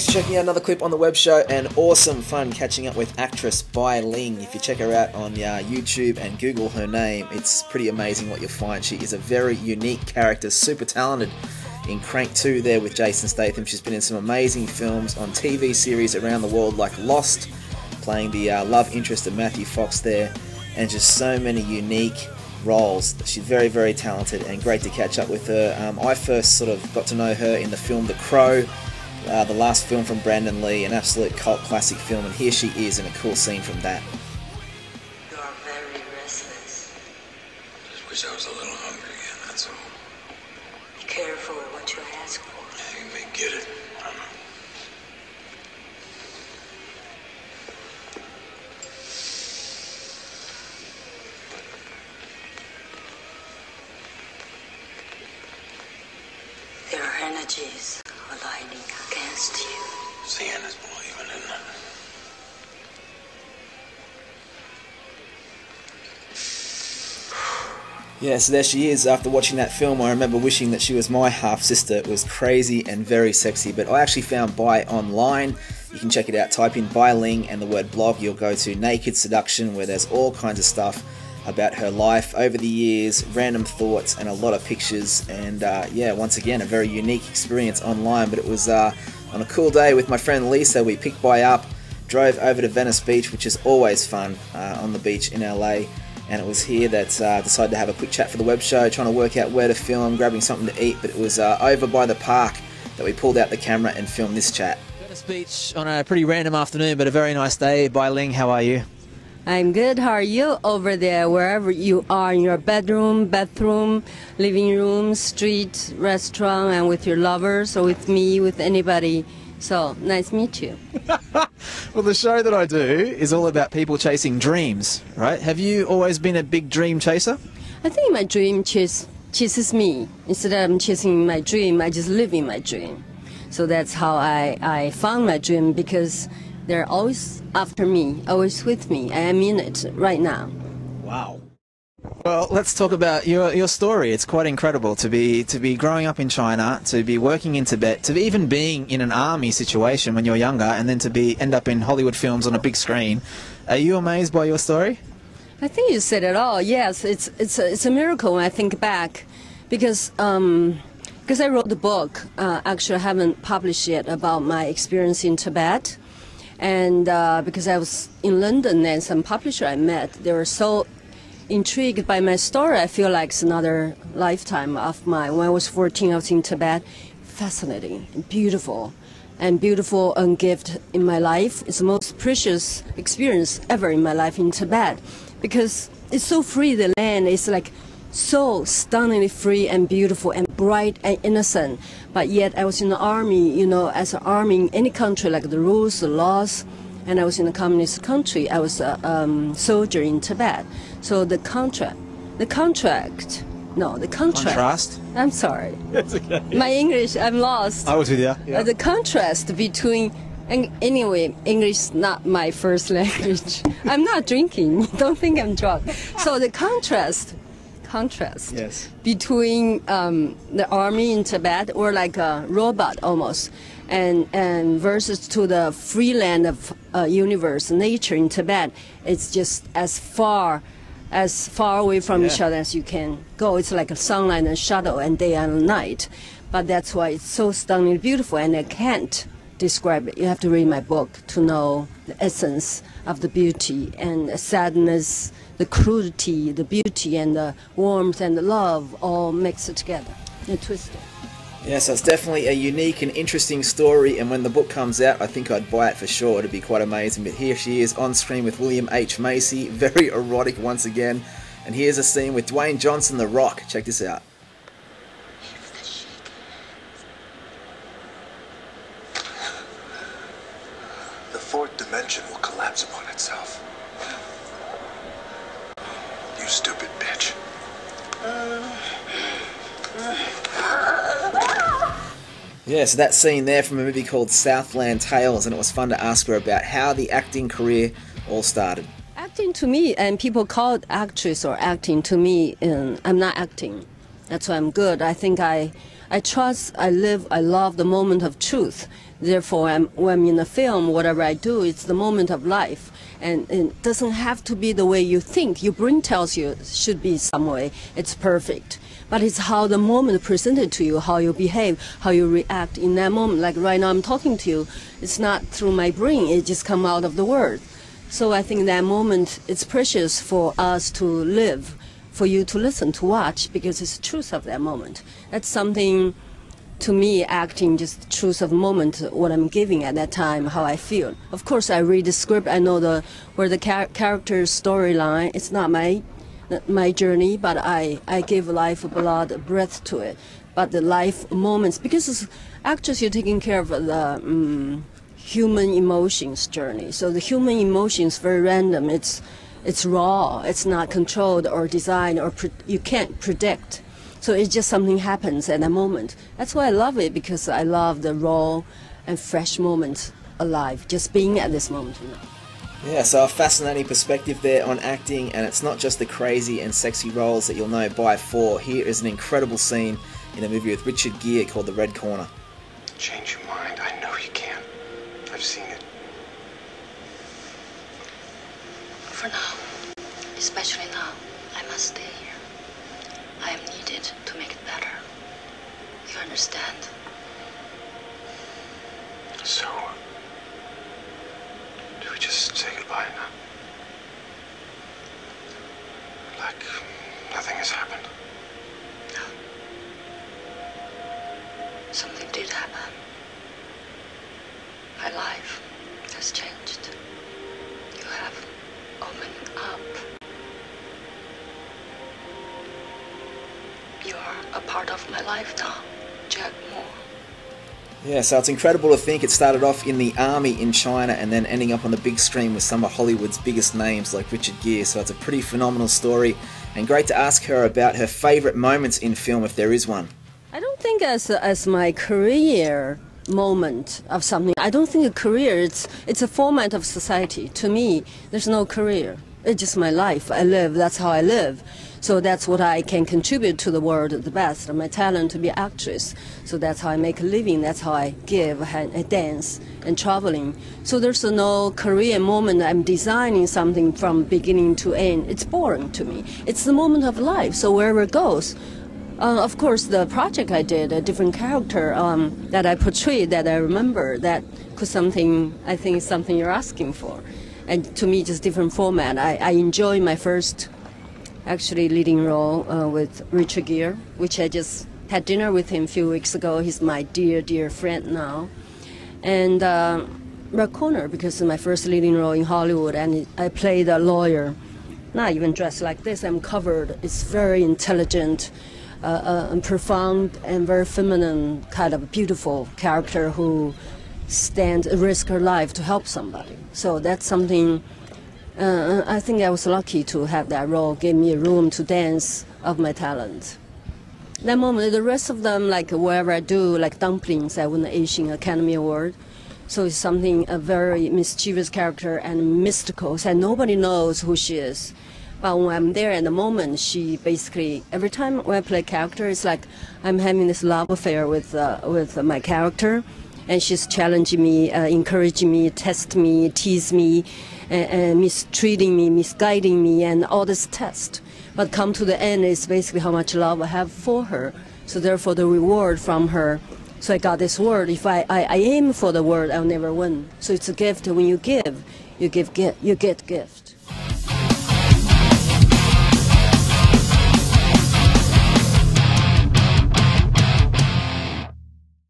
Thanks for checking out another clip on the web show, and awesome fun catching up with actress Bai Ling. If you check her out on YouTube and Google her name, it's pretty amazing what you'll find. She is a very unique character, super talented in Crank 2 there with Jason Statham. She's been in some amazing films on TV series around the world like Lost, playing the love interest of Matthew Fox there, and just so many unique roles. She's very, very talented and great to catch up with her. I first sort of got to know her in the film The Crow, the last film from Brandon Lee, an absolute cult classic film, and here she is in a cool scene from that. You are very restless. Just wish I was a little hungry again, that's all. Be careful what you ask for. Yeah, you may get it. There are energies aligning against you. Seeing is believing, isn't it? Yeah, so there she is. After watching that film, I remember wishing that she was my half-sister. It was crazy and very sexy, but I actually found Bai online. You can check it out. Type in Bai Ling and the word blog. You'll go to Naked Seduction, where there's all kinds of stuff about her life over the years, random thoughts, and a lot of pictures. And yeah, once again, a very unique experience online. But it was on a cool day with my friend Lisa. We picked Bai up, drove over to Venice Beach, which is always fun on the beach in LA. And it was here that decided to have a quick chat for the web show, trying to work out where to film, grabbing something to eat. But it was over by the park that we pulled out the camera and filmed this chat. Venice Beach on a pretty random afternoon, but a very nice day. Bai Ling, how are you? I'm good. How are you over there, wherever you are, in your bedroom, bathroom, living room, street, restaurant, and with your lovers, or with me, with anybody? So, nice to meet you. Well, the show that I do is all about people chasing dreams, right? Have you always been a big dream chaser? I think my dream chases me. Instead of chasing my dream, I just live in my dream. So that's how I found my dream, because they're always after me, always with me. I am in it right now. Wow. Well, let's talk about your story. It's quite incredible to be growing up in China, to be working in Tibet, to be even being in an army situation when you're younger, and then to end up in Hollywood films on a big screen. Are you amazed by your story? I think you said it all. Yes, it's a miracle when I think back, because I wrote the book. Actually, I haven't published yet about my experience in Tibet. And because I was in London and some publisher I met, they were so intrigued by my story. I feel like it's another lifetime of mine. When I was 14, I was in Tibet. Fascinating, beautiful gift in my life. It's the most precious experience ever in my life in Tibet, because it's so free, the land. It's like so stunningly free and beautiful and bright and innocent. But yet I was in the army, you know, as an army in any country, like the rules, the laws, and I was in a communist country. I was a soldier in Tibet. So the contrast. I'm sorry. It's okay. My English, I'm lost. I was with you. Yeah. The contrast between, and anyway, English is not my first language. I'm not drinking. Don't think I'm drunk. So the contrast yes, between the army in Tibet, or like a robot almost, and versus to the free land of universe, nature in Tibet. It's just as far away from each other as you can go. It's like a sunlight and shadow, and day and night. But that's why it's so stunningly beautiful, and I can't describe it. You have to read my book to know the essence of the beauty and the sadness, the crudity, the beauty, and the warmth and the love all mixed together and twisted. Yeah, so it's definitely a unique and interesting story, and when the book comes out, I think I'd buy it for sure. It'd be quite amazing. But here she is on screen with William H. Macy, very erotic once again. And here's a scene with Dwayne Johnson, The Rock. Check this out. The fourth dimension will collapse upon itself. You stupid bitch. Yeah, so that scene there from a movie called Southland Tales, and it was fun to ask her about how the acting career all started. Acting to me, and people call it actress or acting to me, I'm not acting. That's why I'm good. I think I trust, I love the moment of truth. Therefore, when I'm in a film, whatever I do, it's the moment of life. And it doesn't have to be the way you think. Your brain tells you it should be some way. It's perfect. But it's how the moment presented to you, how you behave, how you react in that moment. Like right now I'm talking to you, it's not through my brain, it just comes out of the word. So I think that moment, it's precious for us to live, for you to listen, to watch, because it's the truth of that moment. That's something, to me, acting, just the truth of the moment, what I'm giving at that time, how I feel. Of course, I read the script, I know where the character's storyline, it's not my journey, but I give life, blood, breath to it. But the life moments, because as actors, you're taking care of the human emotions journey. So the human emotions very random. It's raw. It's not controlled or designed, or you can't predict. So it's just something happens at that moment. That's why I love it, because I love the raw and fresh moments alive, just being at this moment. Yeah, so a fascinating perspective there on acting, and it's not just the crazy and sexy roles that you'll know Bai for. Here is an incredible scene in a movie with Richard Gere called The Red Corner. Change your mind. I know you can. I've seen it. For now, especially now, I must stay here. I am needed to make it better. You understand? So, do we just say goodbye now? Like nothing has happened? No. Something did happen. My life has changed. You have opened up. You are a part of my life now, Jack Moore. Yeah, so it's incredible to think it started off in the army in China and then ending up on the big screen with some of Hollywood's biggest names like Richard Gere. So it's a pretty phenomenal story, and great to ask her about her favourite moments in film, if there is one. I don't think as my career moment of something. I don't think a career, it's a format of society. To me, there's no career. It's just my life. I live, that's how I live. So that's what I can contribute to the world the best, my talent to be an actress. So that's how I make a living, that's how I give, I dance and traveling. So there's no career moment I'm designing something from beginning to end. It's boring to me. It's the moment of life, so wherever it goes. Of course, the project I did, a different character that I portrayed, that I remember, that could something, I think is something you're asking for. And to me, just different format. I enjoy my first actually leading role with Richard Gere, which I just had dinner with him a few weeks ago. He's my dear, dear friend now. And Red Corner, because it's my first leading role in Hollywood, and I played a lawyer, not even dressed like this, I'm covered. It's very intelligent, and profound, and very feminine, kind of beautiful character who risk her life to help somebody. So that's something. I think I was lucky to have that role, gave me a room to dance of my talent. That moment, the rest of them, like wherever I do, like dumplings, I won the Asian Academy Award. So it's something, a very mischievous character and mystical, so nobody knows who she is. But when I'm there at the moment, she basically, every time when I play a character, it's like I'm having this love affair with my character, and she's challenging me, encouraging me, testing me, tease me, and mistreating me, misguiding me, and all this test. But come to the end, it's basically how much love I have for her. So therefore, the reward from her. So I got this word. If I aim for the word, I'll never win. So it's a gift. When you give, you get gift.